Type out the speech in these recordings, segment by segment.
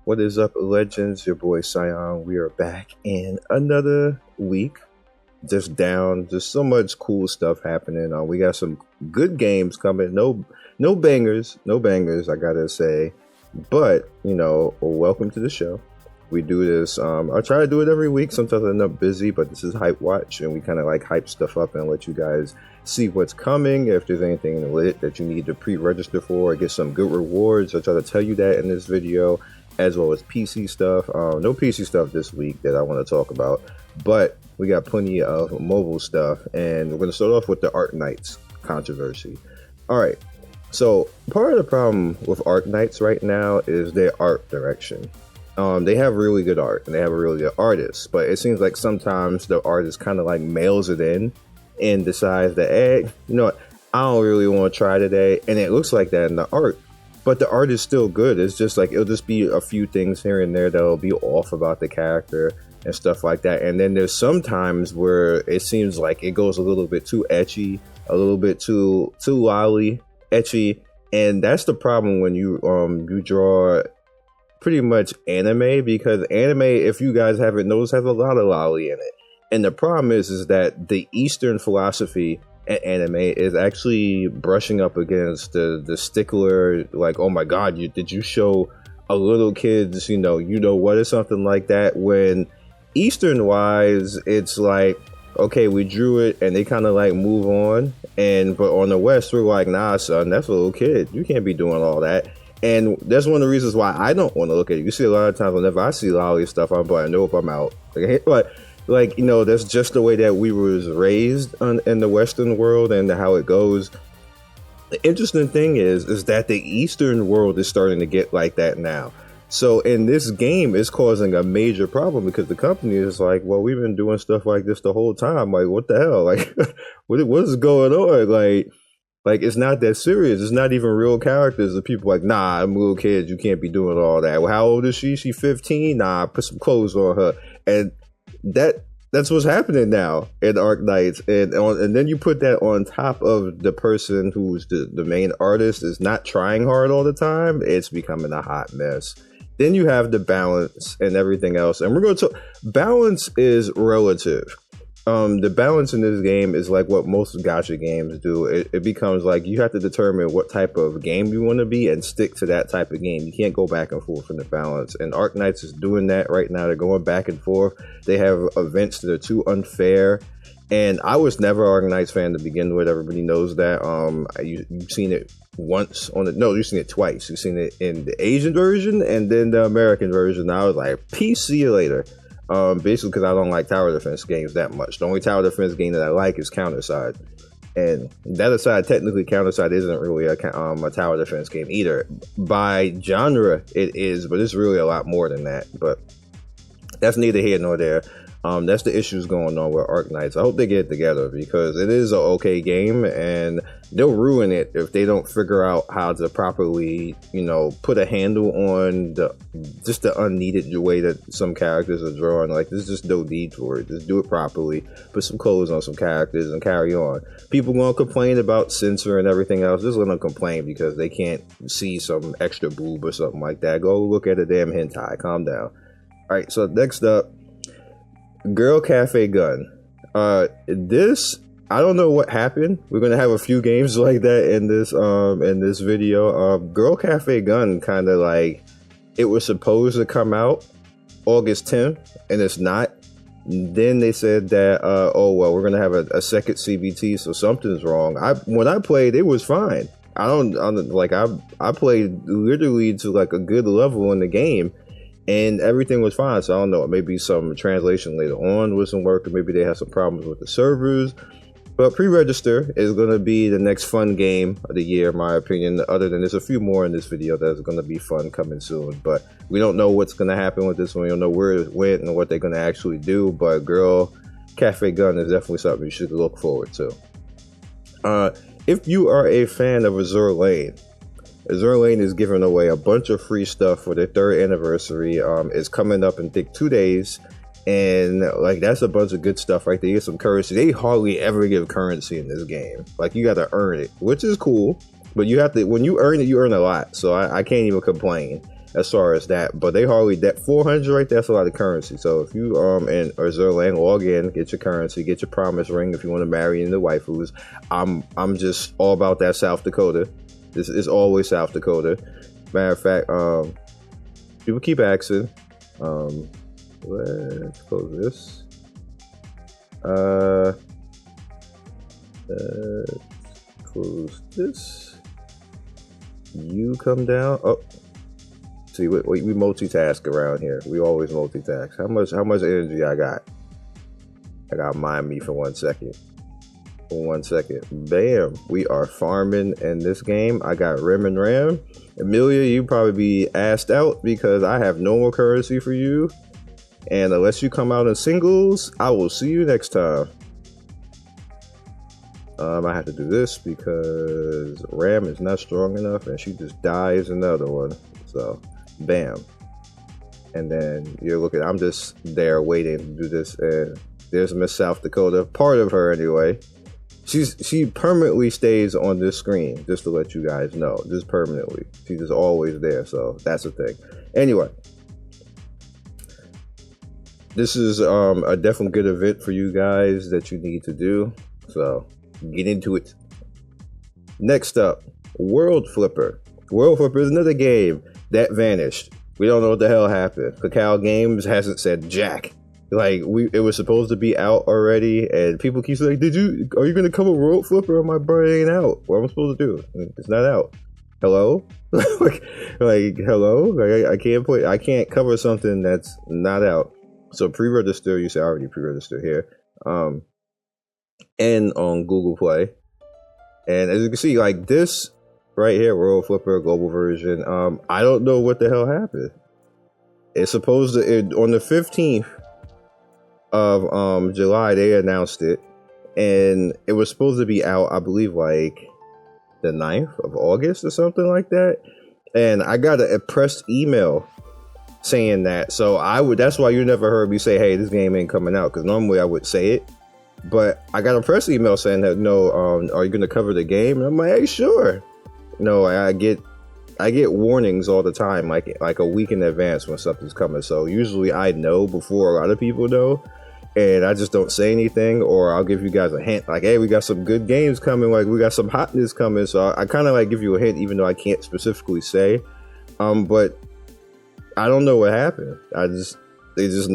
What is up, legends? Your boy Sion. We are back in another week. Just so much cool stuff happening. We got some good games coming. No bangers. I gotta say. But welcome to the show. We do this. I try to do it every week. Sometimes I end up busy, but this is HypeWatch, and we kind of like hype stuff up and let you guys see what's coming. If there's anything lit that you need to pre-register for or get some good rewards, I try to tell you that in this video, as well as PC stuff. No PC stuff this week that I want to talk about, but we got plenty of mobile stuff, and we're going to start off with the Arknights controversy. All right, so part of the problem with Arknights right now is their art direction. They have really good art and they have a really good artist, but it seems like sometimes the artist kind of like mails it in and decides that, hey, you know what, I don't really want to try today, and it looks like that in the art, but the art is still good. It's just like it'll just be a few things here and there that'll be off about the character and stuff like that. And then there's some times where it seems like it goes a little bit too ecchi, a little bit too lolly, ecchi, and that's the problem when you draw pretty much anime, because anime, if you guys haven't noticed, has a lot of lolly in it. And the problem is that the Eastern philosophy at anime is actually brushing up against the stickler, like, oh my god, did you show a little kids, you know what, or something like that, when Eastern wise, it's like, okay, we drew it and they kind of like move on, but on the West, we're like, nah, son, that's a little kid. You can't be doing all that. And that's one of the reasons why I don't want to look at it. You see a lot of times whenever I see lolly stuff, I'm like, nope, I'm out. But like, that's just the way that we was raised in the Western world and how it goes. The interesting thing is that the Eastern world is starting to get like that now. So in this game, it's causing a major problem because the company is like, well, we've been doing stuff like this the whole time. Like, what the hell? Like, what is going on? Like, it's not that serious. It's not even real characters. The people like, nah, I'm little kids. You can't be doing all that. Well, how old is she? She 15? Nah, put some clothes on her. And that's what's happening now in Arknights. And then you put that on top of the person who's the main artist is not trying hard all the time. It's becoming a hot mess. Then you have the balance and everything else. And we're going to talk, balance is relative. The balance in this game is like what most gacha games do. It becomes like you have to determine what type of game you want to be and stick to that type of game. You can't go back and forth in the balance. And Arknights is doing that right now. They're going back and forth. They have events that are too unfair. And I was never an Arknights fan to begin with. Everybody knows that. You've seen it once you've seen it twice. You've seen it in the Asian version and then the American version. I was like, peace, see you later. Basically because I don't like tower defense games that much. The only tower defense game that I like is Counterside. And that aside, technically Counterside isn't really a tower defense game either. By genre, it is, but it's really a lot more than that. But that's neither here nor there. That's the issues going on with Arknights. I hope they get it together because it is an okay game and they'll ruin it if they don't figure out how to properly, put a handle on the unneeded way that some characters are drawn. Like, there's just no need for it. Just do it properly. Put some clothes on some characters and carry on. People gonna complain about censor and everything else. Just let them complain because they can't see some extra boob or something like that. Go look at a damn hentai. Calm down. All right, so next up, Girl Cafe Gun. This, I don't know what happened. We're gonna have a few games like that in this video. Girl Cafe Gun kind of like, it was supposed to come out August 10th and it's not. Then they said that oh well, we're gonna have a second CBT, so something's wrong. When I played, it was fine. I played literally to like a good level in the game and everything was fine. So I don't know, maybe some translation later on wasn't working. Maybe they had some problems with the servers. But pre-register is going to be the next fun game of the year, in my opinion. Other than there's a few more in this video that's going to be fun coming soon. But we don't know what's going to happen with this one. We don't know where it went and what they're going to actually do. But Girl Cafe Gun is definitely something you should look forward to. If you are a fan of Azure Lane, Azure Lane is giving away a bunch of free stuff for their 3rd anniversary. It's coming up in 2 days. And like, that's a bunch of good stuff right there. You get some currency. They hardly ever give currency in this game. Like, you got to earn it, which is cool. But you have to, when you earn it, you earn a lot. So I can't even complain. as far as that. But they hardly that 400 right there, that's a lot of currency. So if you in Zerland, log in, get your currency, get your promise ring if you want to marry into waifus. I'm just all about that South Dakota. This is always South Dakota. Matter of fact, people keep asking. Let's close this. Close this. You come down. Oh, see, we multitask around here. We always multitask. How much energy I got? I gotta mind me for 1 second. For 1 second. Bam. We are farming in this game. I got Rim and Ram. Amelia, you probably be asked out because I have no more currency for you. And unless you come out in singles, I will see you next time. I have to do this because Ram is not strong enough and she just dies another one. So, bam. And then you're looking, I'm just there waiting to do this. And there's Miss South Dakota, part of her anyway. She permanently stays on this screen, just to let you guys know, just permanently. She's just always there, so that's the thing. Anyway, this is a definitely good event for you guys that you need to do. So get into it. Next up, World Flipper. World Flipper is another game that vanished. We don't know what the hell happened. Cacao Games hasn't said jack. Like, it was supposed to be out already, and people keep saying, are you gonna cover World Flipper? My brother ain't out. What am I supposed to do? It's not out. Hello? like, hello? Like, I can't cover something that's not out. So pre-register, you say I already pre-register here. And on Google Play. And as you can see, like this right here, World Flipper global version, I don't know what the hell happened. It's supposed to, on the 15th of July, they announced it, and it was supposed to be out, I believe, like the 9th of August or something like that. And I got a pressed email saying that, so that's why you never heard me say, hey, this game ain't coming out, because normally I would say it. But I got a press email saying that, no, are you going to cover the game? And I'm like, hey, sure. No, I get warnings all the time, like a week in advance when something's coming. So usually I know before a lot of people know, and I just don't say anything, or I'll give you guys a hint, like, hey, we got some good games coming, like we got some hotness coming. So I kind of like give you a hint, even though I can't specifically say. But I don't know what happened. They just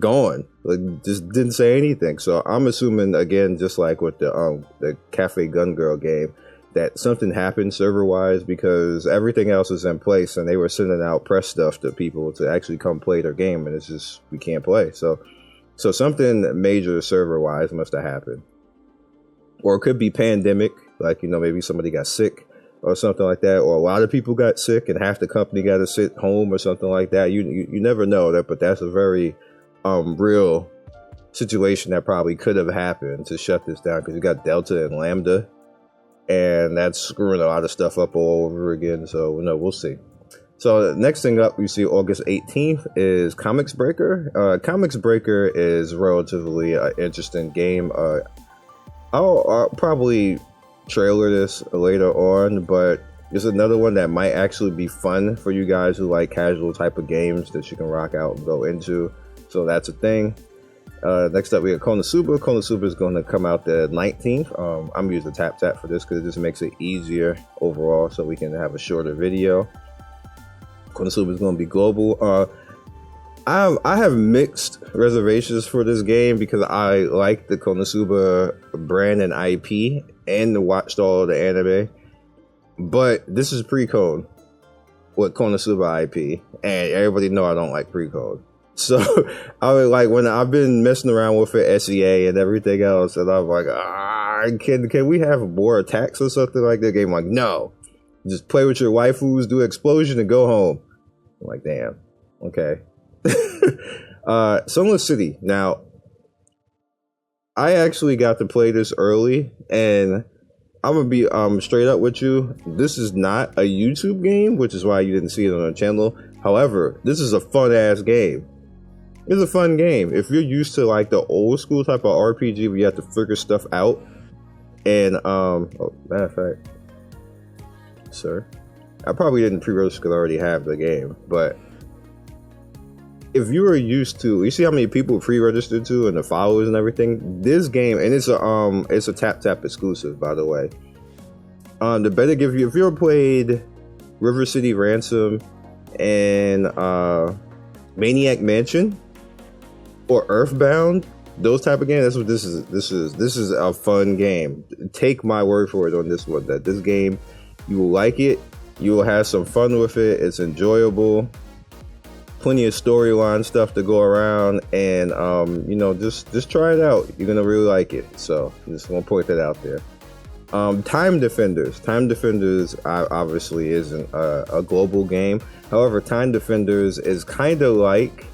gone. Like, just didn't say anything. So I'm assuming, again, just like with the Cafe Gun Girl game, that something happened server wise, because everything else is in place and they were sending out press stuff to people to actually come play their game, and it's just, we can't play. So something major server wise must have happened. Or it could be pandemic, like, maybe somebody got sick or something like that, or a lot of people got sick and half the company got to sit home or something like that. You never know that, but that's a very real situation that probably could have happened to shut this down, because you got Delta and Lambda, and that's screwing a lot of stuff up all over again. So no, we'll see. So next thing up, you see August 18th is Comics Breaker. Comics Breaker is relatively interesting game. I'll probably trailer this later on, but it's another one that might actually be fun for you guys who like casual type of games that you can rock out and go into. So that's a thing. Next up, we got Konosuba. Konosuba is going to come out the 19th. I'm using tap for this because it just makes it easier overall, so we can have a shorter video. Konosuba is going to be global. I have mixed reservations for this game because I like the Konosuba brand and IP and watched all of the anime, but this is pre-code with Konosuba IP, and everybody know I don't like pre-code. So I was like, when I've been messing around with it, SEA and everything else, and I'm like, can we have more attacks or something like that? Game, like, no, just play with your waifus, do explosion, and go home. I'm like, damn, okay. Sunless City. Now, I actually got to play this early, and I'm gonna be straight up with you. This is not a YouTube game, which is why you didn't see it on our channel. However, this is a fun ass game. It's a fun game. If you're used to like the old school type of RPG where you have to figure stuff out, and oh, matter of fact, sir, I probably didn't pre-register because I already have the game, but if you are used to, you see how many people pre-registered to and the followers and everything, this game, and it's a tap exclusive, by the way. The better give you, if you ever played River City Ransom and Maniac Mansion or Earthbound, those type of games, that's what this is. This is a fun game. Take my word for it on this one, that this game, you will like it. You will have some fun with it. It's enjoyable. Plenty of storyline stuff to go around, and you know, just try it out. You're gonna really like it. So just want to point that out there. Time Defenders obviously isn't a global game. However, Time Defenders is kind of like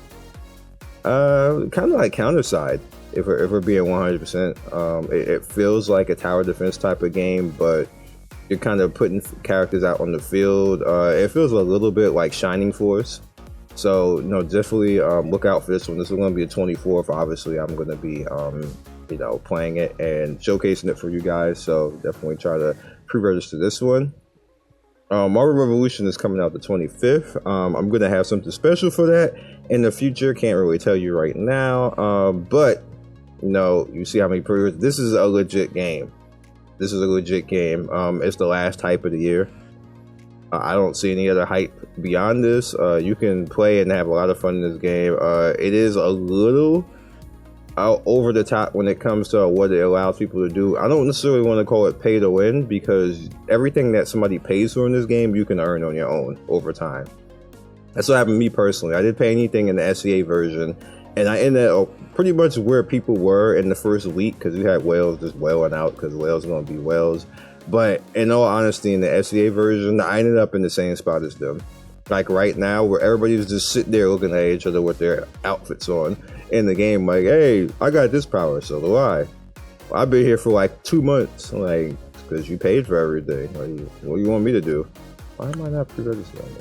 Counterside, if we're being 100%. It feels like a tower defense type of game, but you're kind of putting characters out on the field. It feels a little bit like Shining Force. So, you know, definitely look out for this one. This is going to be the 24th. Obviously, I'm going to be, you know, playing it and showcasing it for you guys. So definitely try to pre-register this one. Marvel Revolution is coming out the 25th. I'm going to have something special for that in the future. Can't really tell you right now. But, you know, you see how many pre-orders. This is a legit game. It's the last hype of the year. I don't see any other hype beyond this. You can play and have a lot of fun in this game. It is a little over the top when it comes to what it allows people to do. I don't necessarily want to call it pay to win, because everything that somebody pays for in this game, you can earn on your own over time. That's what happened to me personally. I didn't pay anything in the SEA version, and I ended up pretty much where people were in the first week, because you had whales just wailing out, because whales are going to be whales. But in all honesty, in the SEA version, I ended up in the same spot as them. Like right now, where everybody's just sitting there looking at each other with their outfits on in the game, like, hey, I got this power, so do I. I've been here for like 2 months, like, because you paid for everything. Like, what do you want me to do? Why am I not pre-registered on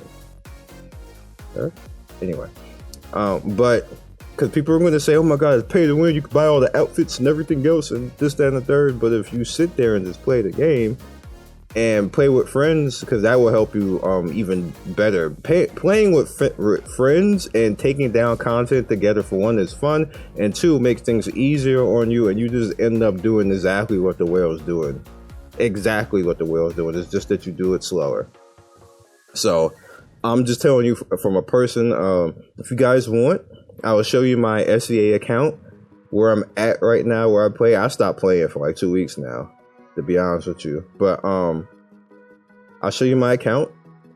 that? Anyway, but because people are going to say, oh my god, it's pay to win, you can buy all the outfits and everything else and this, that, and the third. But if you sit there and just play the game and play with friends, because that will help you even better. Playing with friends and taking down content together, for one, is fun, and two, makes things easier on you, and you just end up doing exactly what the whale's doing. It's just that you do it slower. So I'm just telling you from a person, if you guys want, I will show you my SEA account, where I'm at right now, where I play. I stopped playing for like 2 weeks now, to be honest with you. But I'll show you my account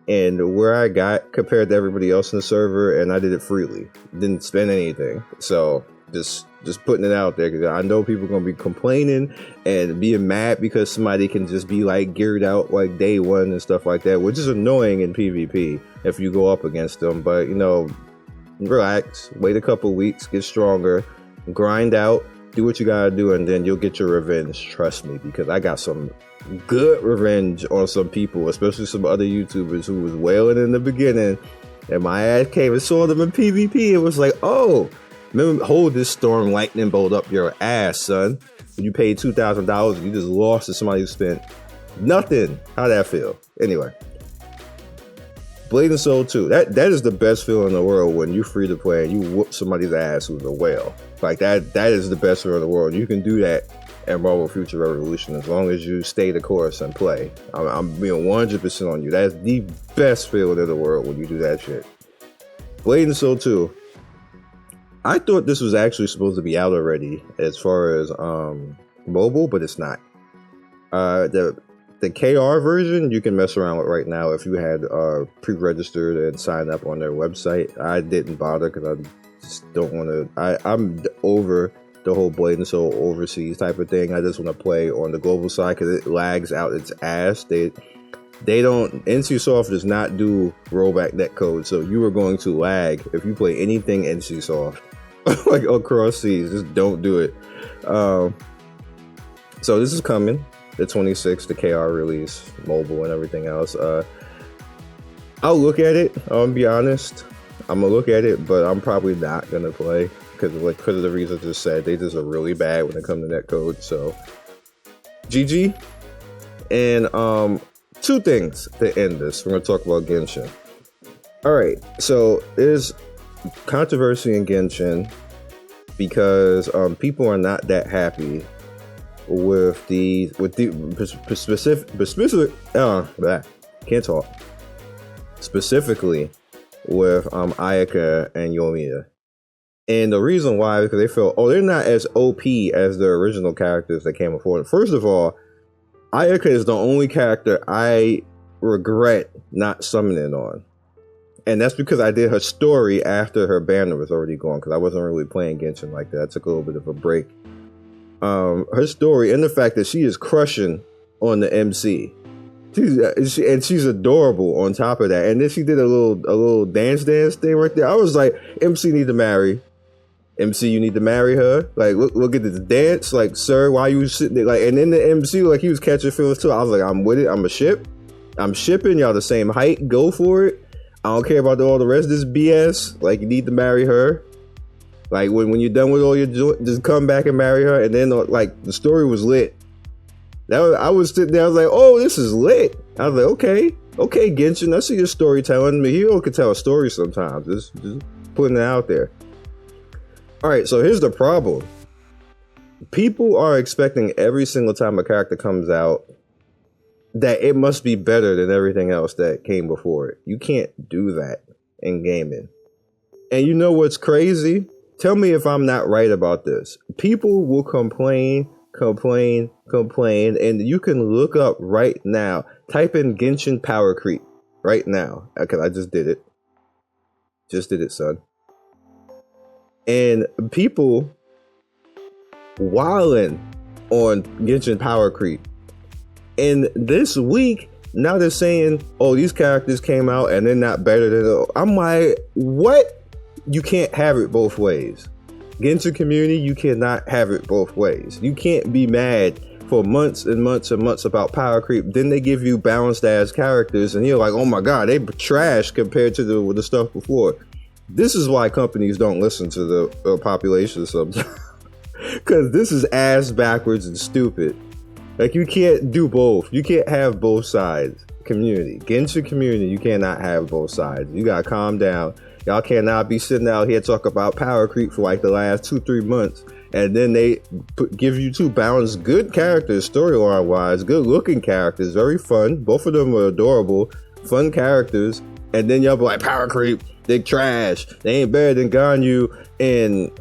and where I got compared to everybody else in the server, and I did it freely. Didn't spend anything. So just putting it out there, because I know people are gonna be complaining and being mad because somebody can just be like geared out like day one and stuff like that, which is annoying in PvP if you go up against them. But you know, relax, wait a couple weeks, get stronger, grind out, do what you gotta do, and then you'll get your revenge. Trust me, because I got some good revenge on some people, especially some other YouTubers who was wailing in the beginning, and my ass came and saw them in PvP. It was like, oh, remember, hold this storm lightning bolt up your ass, son. You paid $2,000, you just lost to somebody who spent nothing. How'd that feel? Anyway, Blade and Soul 2, that is the best feeling in the world, when you free to play and you whoop somebody's ass who's a whale. Like that is the best feeling in the world. You can do that in Marvel Future Revolution as long as you stay the course and play. I'm being 100% on you. That's the best feeling in the world when you do that shit. Blade and Soul 2. I thought this was actually supposed to be out already as far as mobile, but it's not. The KR version you can mess around with right now if you had pre-registered and signed up on their website. I didn't bother because I just don't want to. I'm over the whole Blade and Soul overseas type of thing. I just want to play on the global side because it lags out its ass. They don't. NCSoft does not do rollback netcode, so you are going to lag if you play anything NCSoft like across seas. Just don't do it. So this is coming. The 26th, the KR release, mobile and everything else. I'll look at it. I'll be honest. I'm gonna look at it, but I'm probably not gonna play because of the reasons I just said. They just are really bad when it comes to netcode. So, GG. And two things to end this. We're going to talk about Genshin. All right, so there's controversy in Genshin because people are not that happy with the specific can't talk specifically with Ayaka and Yoimiya. And the reason why, because they feel, they're not as OP as the original characters that came before. First of all, Ayaka is the only character I regret not summoning on. And that's because I did her story after her banner was already gone, because I wasn't really playing Genshin like that. I took a little bit of a break. Her story and the fact that she is crushing on the MC. She's adorable on top of that. And then she did a little dance thing right there. I was like, MC need to marry. MC, you need to marry her. Like, look at this dance. Like, sir, why you sitting there? Like, and then the MC, like, he was catching feelings too. I was like, I'm with it. I'm a ship. I'm shipping. Y'all the same height. Go for it. I don't care about all the rest of this BS. Like, you need to marry her. Like, when you're done with all your just come back and marry her. And then, like, the story was lit. I was sitting there. I was like, oh, this is lit. I was like, okay, Genshin. I see your storytelling. Hero can tell a story sometimes. Just putting it out there. All right, so here's the problem. People are expecting every single time a character comes out that it must be better than everything else that came before it. You can't do that in gaming. And you know what's crazy? Tell me if I'm not right about this. People will complain, and you can look up right now. Type in Genshin power creep right now. Okay, I just did it. Just did it, son. And people wilding on Genshin power creep. And this week, now they're saying, oh, these characters came out and they're not better than... I'm like, what? You can't have it both ways. Genshin community, you cannot have it both ways. You can't be mad for months and months and months about power creep. Then they give you balanced ass characters and you're like, oh my God, they trash compared to the stuff before. This is why companies don't listen to the population sometimes. Because this is ass backwards and stupid. Like, you can't do both. You can't have both sides. Community. Genshin community, you cannot have both sides. You gotta calm down. Y'all cannot be sitting out here talking about power creep for like the last 2-3 months. And then they give you two balanced, good characters, storyline wise, good looking characters, very fun. Both of them are adorable, fun characters. And then y'all be like, power creep, they trash. They ain't better than Ganyu and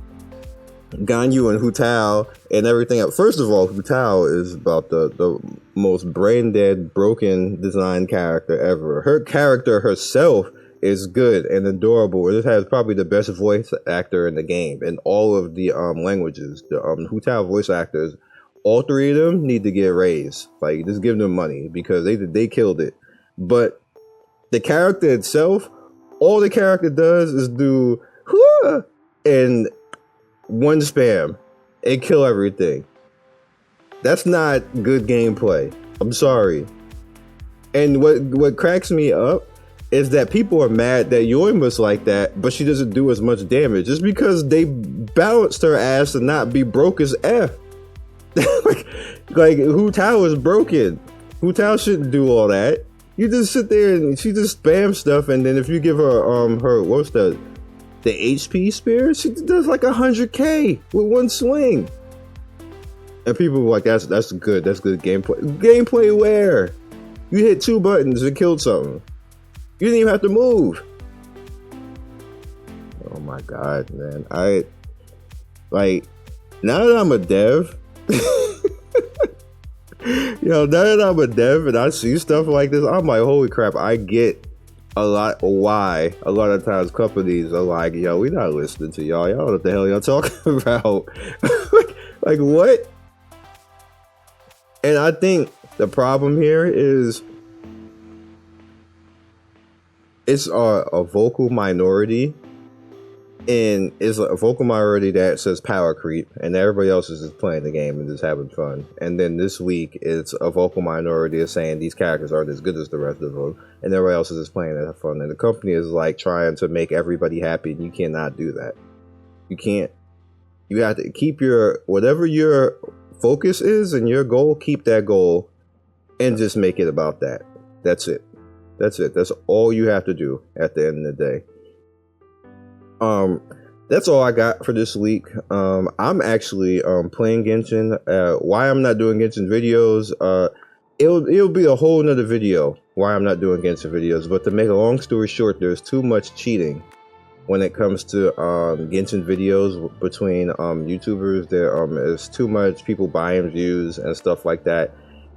Hu Tao and everything else. First of all, Hu Tao is about the most brain dead, broken design character ever. Her character herself is good and adorable. It has probably the best voice actor in the game in all of the languages. The Hu Tao voice actors, all three of them need to get raised. Like, just give them money because they killed it. But the character itself, all the character does is do and one spam and kill everything. That's not good gameplay. I'm sorry. And what cracks me up is that people are mad that Yoimiya's like that, but she doesn't do as much damage. Just because they balanced her ass to not be broke as F. like Hu Tao is broken. Hu Tao shouldn't do all that. You just sit there and she just spams stuff, and then if you give her what's the HP spear, she does like 100k with one swing. And people were like, that's good gameplay. Gameplay where? You hit 2 buttons and killed something. You didn't even have to move. Oh my God, man. Now that I'm a dev, now that I'm a dev and I see stuff like this, I'm like, holy crap, I get a lot why a lot of times companies are like, yo, we not listening to y'all. Y'all know what the hell y'all talking about. like what? And I think the problem here is it's a vocal minority, and it's a vocal minority that says power creep, and everybody else is just playing the game and just having fun. And then this week, it's a vocal minority is saying these characters aren't as good as the rest of them, and everybody else is just playing and have fun. And the company is like trying to make everybody happy, and you cannot do that. You can't. You have to keep whatever your focus is and your goal, keep that goal, and just make it about that. That's it. That's all you have to do at the end of the day. That's all I got for this week. I'm actually playing Genshin. Why I'm not doing Genshin videos, it'll be a whole nother video why I'm not doing Genshin videos. But to make a long story short, there's too much cheating when it comes to Genshin videos between YouTubers. There is too much people buying views and stuff like that.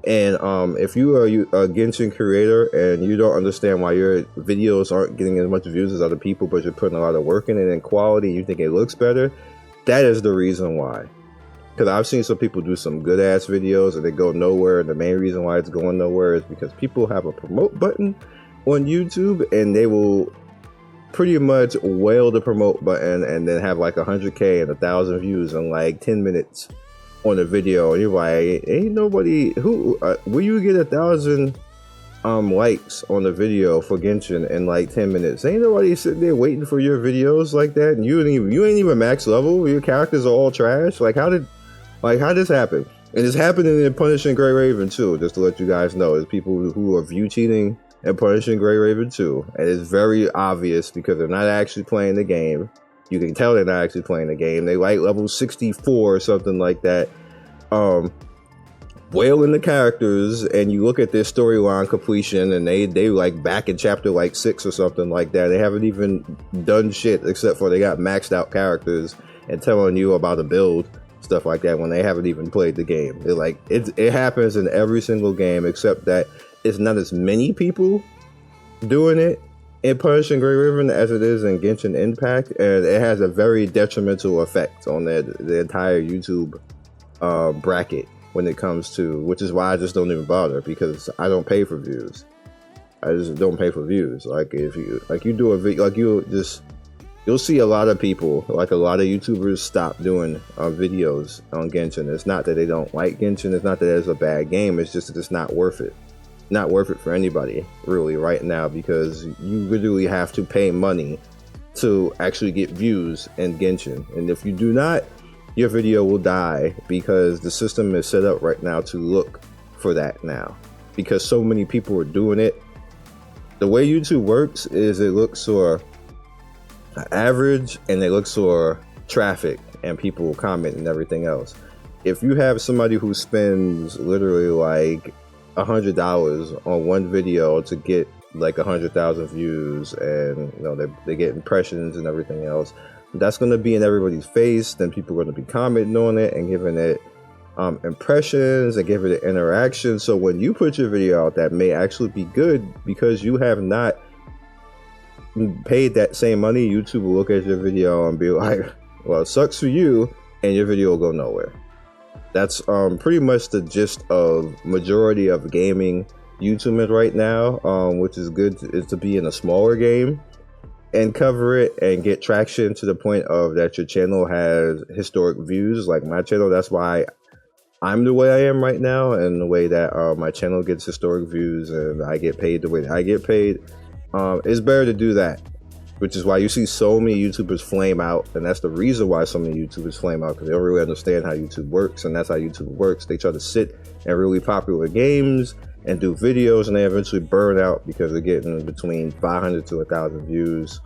And if you are a Genshin creator and you don't understand why your videos aren't getting as much views as other people, but you're putting a lot of work in it and quality, you think it looks better, that is the reason why. Because I've seen some people do some good ass videos and they go nowhere, and the main reason why it's going nowhere is because people have a promote button on YouTube and they will pretty much whale the promote button and then have like 100K and 1,000 views in like 10 minutes on a video, and you're like, ain't nobody who will you get 1,000 likes on the video for Genshin in like 10 minutes? Ain't nobody sitting there waiting for your videos like that, and you ain't even max level. Your characters are all trash. Like how this happen? And it's happening in Punishing Grey Raven too. Just to let you guys know, there's people who are view cheating and Punishing Grey Raven too, and it's very obvious because they're not actually playing the game. You can tell they're not actually playing the game. They like level 64 or something like that. Whaling the characters, and you look at their storyline completion, and they like back in chapter like 6 or something like that. They haven't even done shit except for they got maxed out characters and telling you about a build, stuff like that, when they haven't even played the game. They're like, it happens in every single game except that it's not as many people doing it in Punishing Grey Raven as it is in Genshin Impact, and it has a very detrimental effect on the entire YouTube bracket when it comes to, which is why I just don't even bother, because I don't pay for views. I just don't pay for views. Like if you do a video, like you'll see a lot of people, like a lot of YouTubers, stop doing videos on Genshin. It's not that they don't like Genshin. It's not that it's a bad game. It's just that it's not worth it. Not worth it for anybody really right now, because you literally have to pay money to actually get views in Genshin, and if you do not, your video will die, because the system is set up right now to look for that now, because so many people are doing it. The way YouTube works is it looks for average and it looks for traffic and people comment and everything else. If you have somebody who spends literally like $100 on one video to get like 100,000 views, and you know they get impressions and everything else, that's going to be in everybody's face. Then people are going to be commenting on it and giving it impressions and giving it interaction. So when you put your video out, that may actually be good because you have not paid that same money. YouTube will look at your video and be like, well, it sucks for you, and your video will go nowhere. That's pretty much the gist of majority of gaming YouTubers right now, which is good, is to be in a smaller game and cover it and get traction to the point of that your channel has historic views, like my channel. That's why I'm the way I am right now, and the way that my channel gets historic views and I get paid the way that I get paid. It's better to do that, which is why you see so many YouTubers flame out, and that's the reason why so many YouTubers flame out, because they don't really understand how YouTube works, and that's how YouTube works. They try to sit in really popular games and do videos, and they eventually burn out because they're getting between 500 to 1,000 views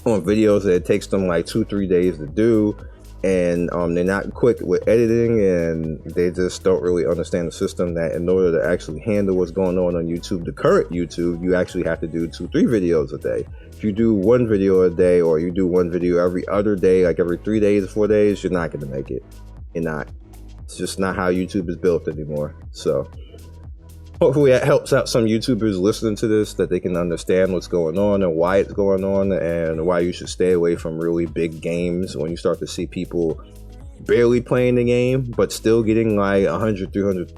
on videos that it takes them like 2-3 days to do, and they're not quick with editing, and they just don't really understand the system that in order to actually handle what's going on YouTube, the current YouTube, you actually have to do 2-3 videos a day. If you do one video a day, or you do one video every other day, like every 3 days or 4 days, you're not going to make it. You're not. It's just not how YouTube is built anymore. So hopefully that helps out some YouTubers listening to this, that they can understand what's going on and why it's going on, and why you should stay away from really big games when you start to see people barely playing the game but still getting like 100, 300,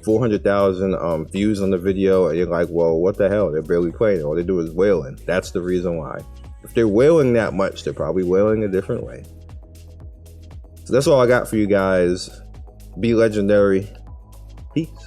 400,000 views on the video, and you're like, well, what the hell? They're barely playing. All they do is wailing. That's the reason why. If they're wailing that much, they're probably wailing a different way. So that's all I got for you guys. Be legendary. Peace.